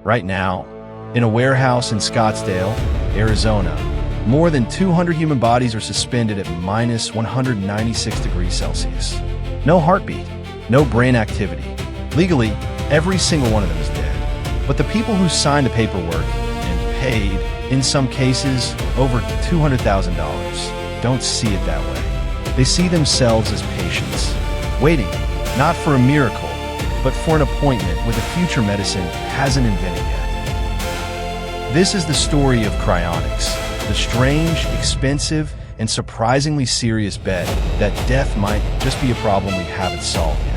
Right now, in a warehouse in Scottsdale, Arizona, more than 200 human bodies are suspended at minus 196 degrees Celsius. No heartbeat, no brain activity. Legally, every single one of them is dead. But the people who signed the paperwork and paid, in some cases, over $200,000, don't see it that way. They see themselves as patients, waiting, not for a miracle, but for an appointment with a future medicine hasn't invented yet. This is the story of Cryonics, the strange, expensive, and surprisingly serious bet that death might just be a problem we haven't solved yet.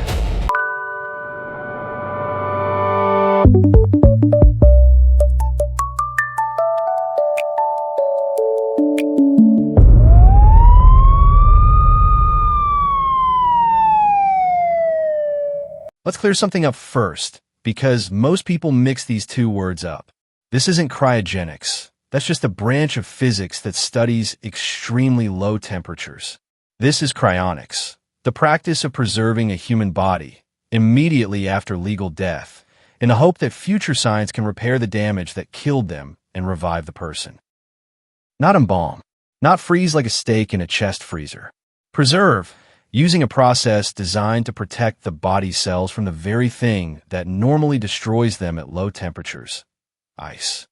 Let's clear something up first, because most people mix these two words up. This isn't cryogenics. That's just a branch of physics that studies extremely low temperatures. This is cryonics, the practice of preserving a human body immediately after legal death, in the hope that future science can repair the damage that killed them and revive the person. Not embalm, not freeze like a steak in a chest freezer. Preserve, using a process designed to protect the body cells from the very thing that normally destroys them at low temperatures: ice.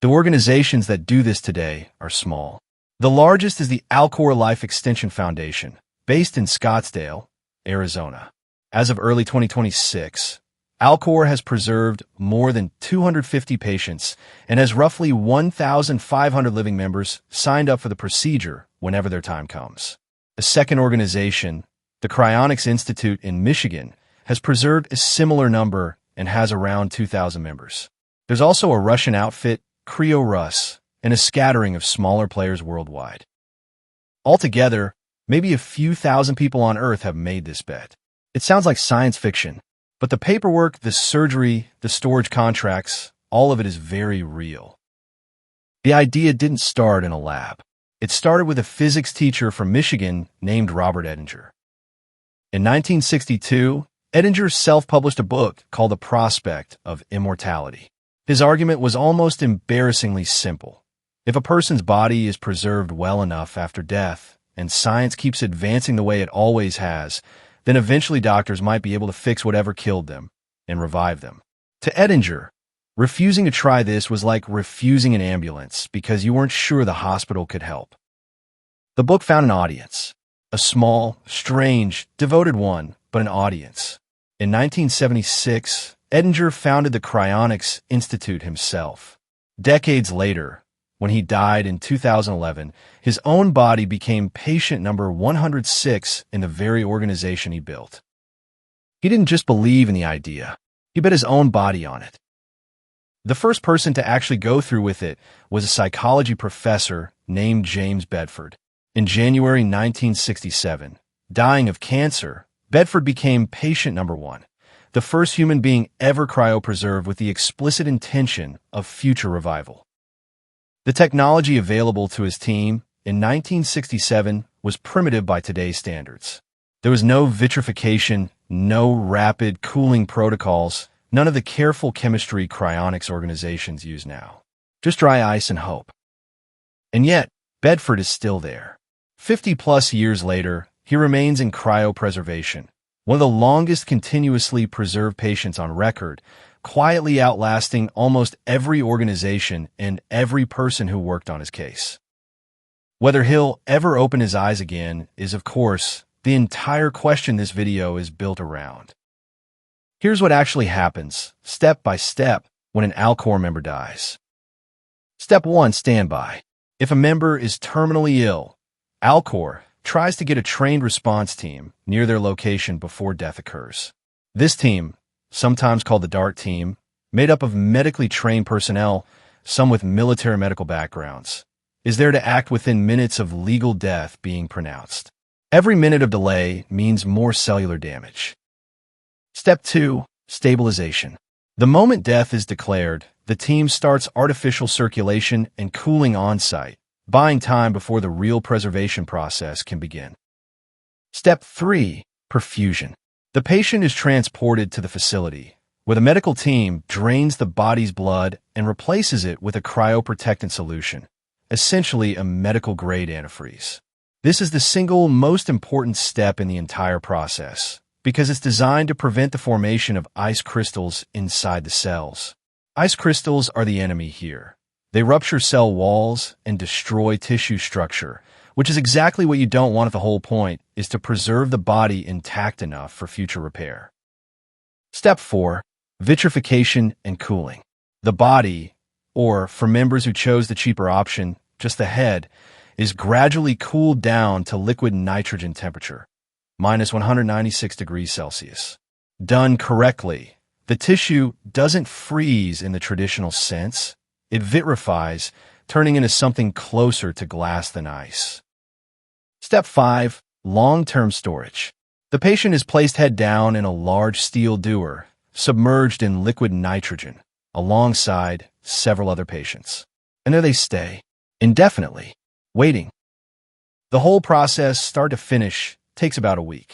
The organizations that do this today are small. The largest is the Alcor Life Extension Foundation, based in Scottsdale, Arizona. As of early 2026, Alcor has preserved more than 250 patients and has roughly 1,500 living members signed up for the procedure whenever their time comes. A second organization, the Cryonics Institute in Michigan, has preserved a similar number and has around 2,000 members. There's also a Russian outfit, Cryonics, and a scattering of smaller players worldwide. Altogether, maybe a few thousand people on Earth have made this bet. It sounds like science fiction, but the paperwork, the surgery, the storage contracts, all of it is very real. The idea didn't start in a lab. It started with a physics teacher from Michigan named Robert Edinger. In 1962, Edinger self-published a book called The Prospect of Immortality. His argument was almost embarrassingly simple. If a person's body is preserved well enough after death, and science keeps advancing the way it always has, then eventually doctors might be able to fix whatever killed them and revive them. To Edinger, refusing to try this was like refusing an ambulance because you weren't sure the hospital could help. The book found an audience. A small, strange, devoted one, but an audience. In 1976, Edinger founded the Cryonics Institute himself. Decades later, when he died in 2011, his own body became patient number 106 in the very organization he built. He didn't just believe in the idea. He bet his own body on it. The first person to actually go through with it was a psychology professor named James Bedford. In January 1967, dying of cancer, Bedford became patient number 1, the first human being ever cryopreserved with the explicit intention of future revival. The technology available to his team in 1967 was primitive by today's standards. There was no vitrification, no rapid cooling protocols, none of the careful chemistry cryonics organizations use now. Just dry ice and hope. And yet, Bedford is still there. 50-plus years later, he remains in cryopreservation, one of the longest continuously preserved patients on record, quietly outlasting almost every organization and every person who worked on his case. Whether he'll ever open his eyes again is, of course, the entire question this video is built around. Here's what actually happens, step by step, when an Alcor member dies. Step 1, standby. If a member is terminally ill, Alcor tries to get a trained response team near their location before death occurs. This team, sometimes called the DART team, made up of medically trained personnel, some with military medical backgrounds, is there to act within minutes of legal death being pronounced. Every minute of delay means more cellular damage. Step 2, stabilization. The moment death is declared, the team starts artificial circulation and cooling on-site, buying time before the real preservation process can begin. Step 3, perfusion. The patient is transported to the facility, where the medical team drains the body's blood and replaces it with a cryoprotectant solution, essentially a medical-grade antifreeze. This is the single most important step in the entire process, because it's designed to prevent the formation of ice crystals inside the cells. Ice crystals are the enemy here. They rupture cell walls and destroy tissue structure, which is exactly what you don't want if the whole point is to preserve the body intact enough for future repair. Step 4. Vitrification and cooling. The body, or for members who chose the cheaper option, just the head, is gradually cooled down to liquid nitrogen temperature, minus 196 degrees Celsius. Done correctly, the tissue doesn't freeze in the traditional sense. It vitrifies, turning into something closer to glass than ice. Step 5. Long-term storage. The patient is placed head down in a large steel dewar, submerged in liquid nitrogen, alongside several other patients. And there they stay, indefinitely, waiting. The whole process, start to finish, takes about a week.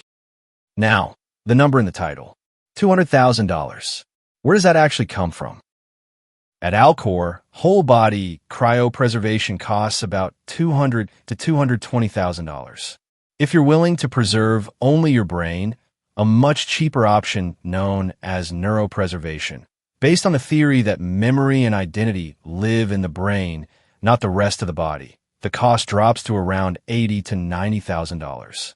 Now, the number in the title, $200,000. Where does that actually come from? At Alcor, whole-body cryopreservation costs about $200,000 to $220,000. If you're willing to preserve only your brain, a much cheaper option known as neuropreservation, based on the theory that memory and identity live in the brain, not the rest of the body, the cost drops to around $80,000 to $90,000.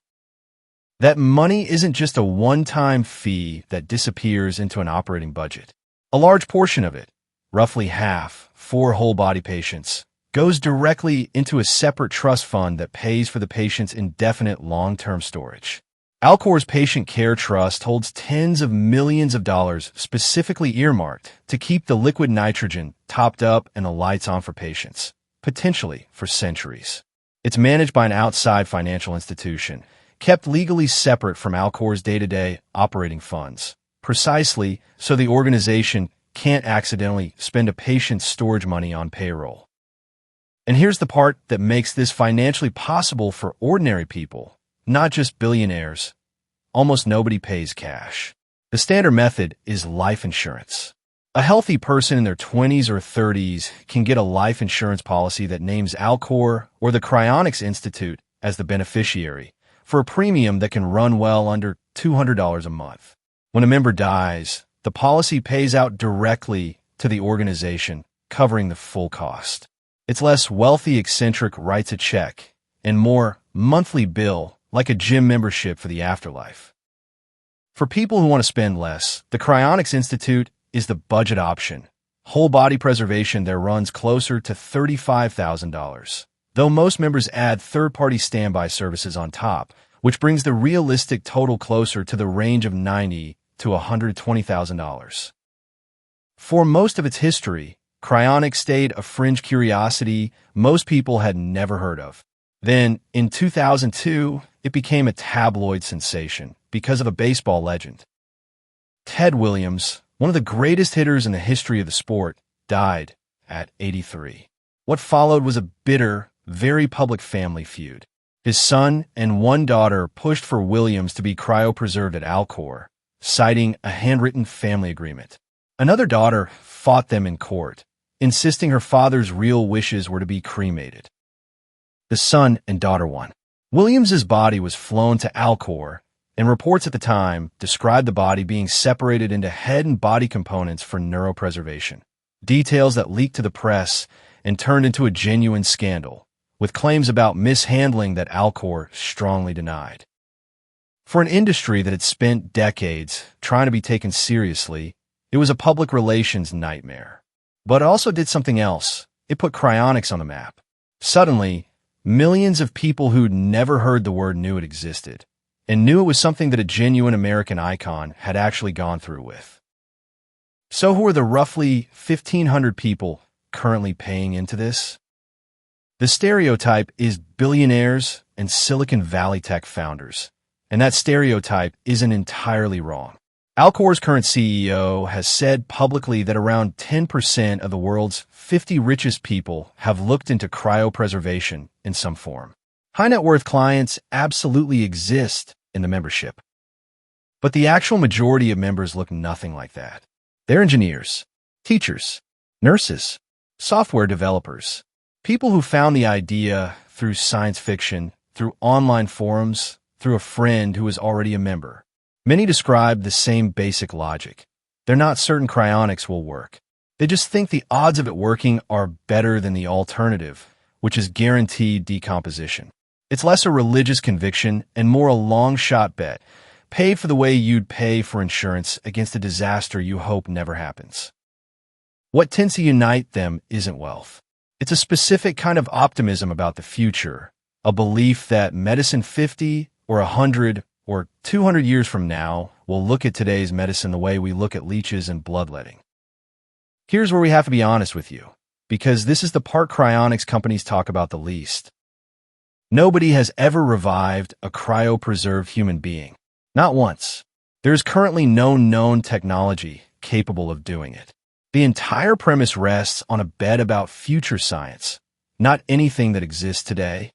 That money isn't just a one-time fee that disappears into an operating budget. A large portion of it, roughly half, for whole-body patients, goes directly into a separate trust fund that pays for the patient's indefinite long-term storage. Alcor's Patient Care Trust holds tens of millions of dollars specifically earmarked to keep the liquid nitrogen topped up and the lights on for patients, potentially for centuries. It's managed by an outside financial institution, kept legally separate from Alcor's day-to-day operating funds, precisely so the organization can't accidentally spend a patient's storage money on payroll. And here's the part that makes this financially possible for ordinary people, not just billionaires. Almost nobody pays cash. The standard method is life insurance. A healthy person in their 20s or 30s can get a life insurance policy that names Alcor or the Cryonics Institute as the beneficiary for a premium that can run well under $200 a month. When a member dies, the policy pays out directly to the organization, covering the full cost. It's less wealthy eccentric writes a check and more monthly bill, like a gym membership for the afterlife. For people who want to spend less, the Cryonics Institute is the budget option. Whole body preservation there runs closer to $35,000, though most members add third-party standby services on top, which brings the realistic total closer to the range of $90,000 to $120,000. For most of its history, Cryonics stayed a fringe curiosity most people had never heard of. Then, in 2002, it became a tabloid sensation because of a baseball legend. Ted Williams, one of the greatest hitters in the history of the sport, died at 83. What followed was a bitter, very public family feud. His son and one daughter pushed for Williams to be cryopreserved at Alcor, citing a handwritten family agreement. Another daughter fought them in court, insisting her father's real wishes were to be cremated. The son and daughter won. Williams's body was flown to Alcor, and reports at the time described the body being separated into head and body components for neuropreservation. Details that leaked to the press and turned into a genuine scandal, with claims about mishandling that Alcor strongly denied. For an industry that had spent decades trying to be taken seriously, it was a public relations nightmare. But it also did something else. It put cryonics on the map. Suddenly, millions of people who'd never heard the word knew it existed, and knew it was something that a genuine American icon had actually gone through with. So who are the roughly 1,500 people currently paying into this? The stereotype is billionaires and Silicon Valley tech founders, and that stereotype isn't entirely wrong. Alcor's current CEO has said publicly that around 10% of the world's 50 richest people have looked into cryopreservation in some form. High net worth clients absolutely exist in the membership, but the actual majority of members look nothing like that. They're engineers, teachers, nurses, software developers, people who found the idea through science fiction, through online forums, through a friend who was already a member. Many describe the same basic logic. They're not certain cryonics will work. They just think the odds of it working are better than the alternative, which is guaranteed decomposition. It's less a religious conviction and more a long-shot bet, paid for the way you'd pay for insurance against a disaster you hope never happens. What tends to unite them isn't wealth. It's a specific kind of optimism about the future, a belief that medicine 50 or 100 or 200 years from now will look at today's medicine the way we look at leeches and bloodletting. Here's where we have to be honest with you, because this is the part cryonics companies talk about the least. Nobody has ever revived a cryopreserved human being. Not once. There is currently no known technology capable of doing it. The entire premise rests on a bet about future science, not anything that exists today.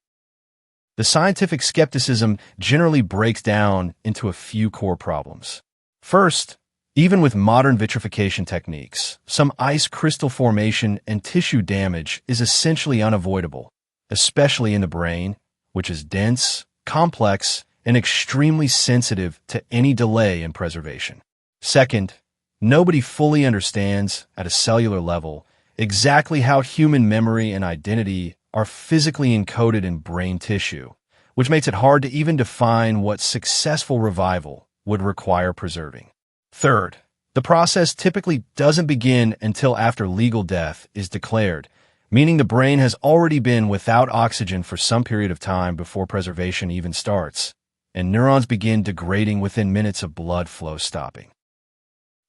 The scientific skepticism generally breaks down into a few core problems. First, even with modern vitrification techniques, some ice crystal formation and tissue damage is essentially unavoidable, especially in the brain, which is dense, complex, and extremely sensitive to any delay in preservation. Second, nobody fully understands, at a cellular level, exactly how human memory and identity are physically encoded in brain tissue, which makes it hard to even define what successful revival would require preserving. Third, the process typically doesn't begin until after legal death is declared, meaning the brain has already been without oxygen for some period of time before preservation even starts, and neurons begin degrading within minutes of blood flow stopping.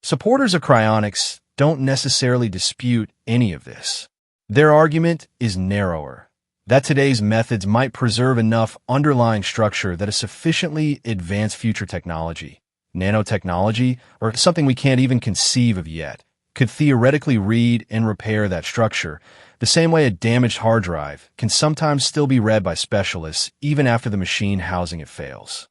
Supporters of cryonics don't necessarily dispute any of this. Their argument is narrower, that today's methods might preserve enough underlying structure that a sufficiently advanced future technology, nanotechnology, or something we can't even conceive of yet, could theoretically read and repair that structure, the same way a damaged hard drive can sometimes still be read by specialists even after the machine housing it fails.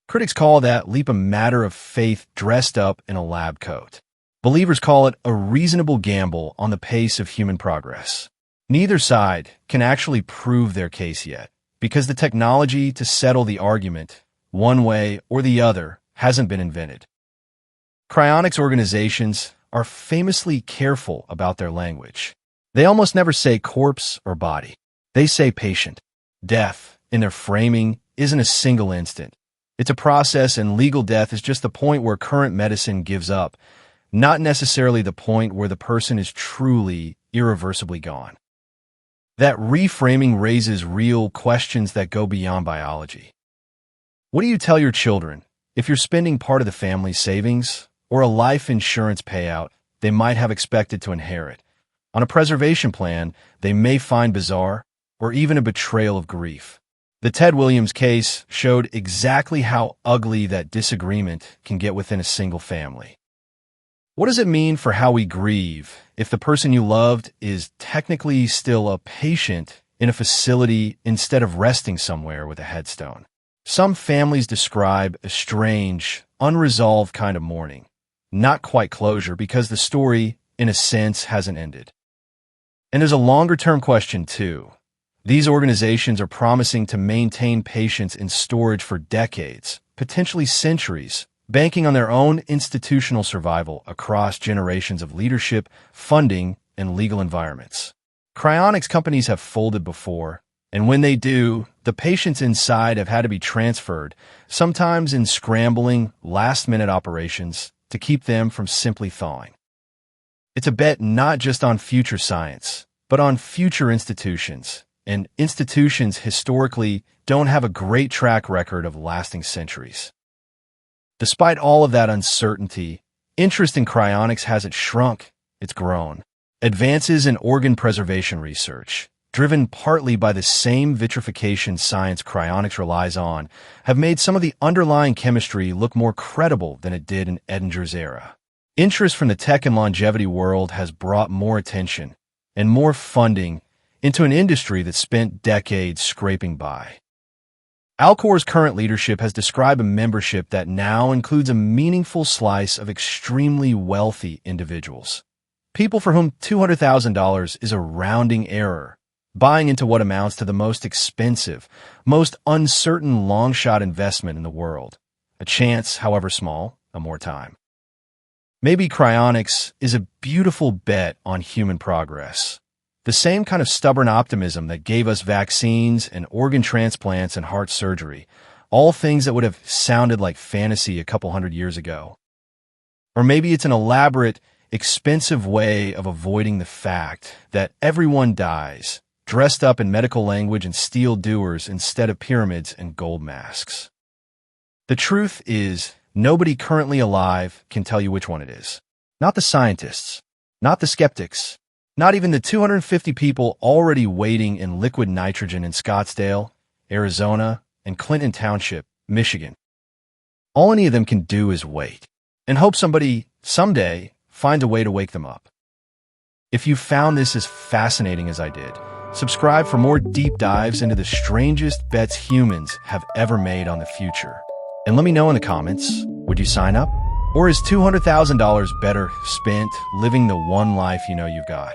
Critics call that leap a matter of faith dressed up in a lab coat. Believers call it a reasonable gamble on the pace of human progress. Neither side can actually prove their case yet, because the technology to settle the argument, one way or the other, hasn't been invented. Cryonics organizations are famously careful about their language. They almost never say corpse or body. They say patient. Death, in their framing, isn't a single instant. It's a process, and legal death is just the point where current medicine gives up, not necessarily the point where the person is truly, irreversibly gone. That reframing raises real questions that go beyond biology. What do you tell your children if you're spending part of the family's savings or a life insurance payout they might have expected to inherit on a preservation plan they may find bizarre or even a betrayal of grief? The Ted Williams case showed exactly how ugly that disagreement can get within a single family. What does it mean for how we grieve if the person you loved is technically still a patient in a facility instead of resting somewhere with a headstone? Some families describe a strange, unresolved kind of mourning, not quite closure because the story, in a sense, hasn't ended. And there's a longer-term question, too. These organizations are promising to maintain patients in storage for decades, potentially centuries, banking on their own institutional survival across generations of leadership, funding, and legal environments. Cryonics companies have folded before, and when they do, the patients inside have had to be transferred, sometimes in scrambling, last-minute operations to keep them from simply thawing. It's a bet not just on future science, but on future institutions, and institutions historically don't have a great track record of lasting centuries. Despite all of that uncertainty, interest in cryonics hasn't shrunk, it's grown. Advances in organ preservation research, driven partly by the same vitrification science cryonics relies on, have made some of the underlying chemistry look more credible than it did in Edinger's era. Interest from the tech and longevity world has brought more attention and more funding into an industry that spent decades scraping by. Alcor's current leadership has described a membership that now includes a meaningful slice of extremely wealthy individuals. People for whom $200,000 is a rounding error, buying into what amounts to the most expensive, most uncertain long-shot investment in the world. A chance, however small, of more time. Maybe cryonics is a beautiful bet on human progress. The same kind of stubborn optimism that gave us vaccines and organ transplants and heart surgery, all things that would have sounded like fantasy a couple hundred years ago. Or maybe it's an elaborate, expensive way of avoiding the fact that everyone dies, dressed up in medical language and steel doers instead of pyramids and gold masks. The truth is, nobody currently alive can tell you which one it is. Not the scientists, not the skeptics, not even the 250 people already waiting in liquid nitrogen in Scottsdale, Arizona, and Clinton Township, Michigan. All any of them can do is wait and hope somebody, someday, finds a way to wake them up. If you found this as fascinating as I did, subscribe for more deep dives into the strangest bets humans have ever made on the future. And let me know in the comments, would you sign up? Or is $200,000 better spent living the one life you know you've got?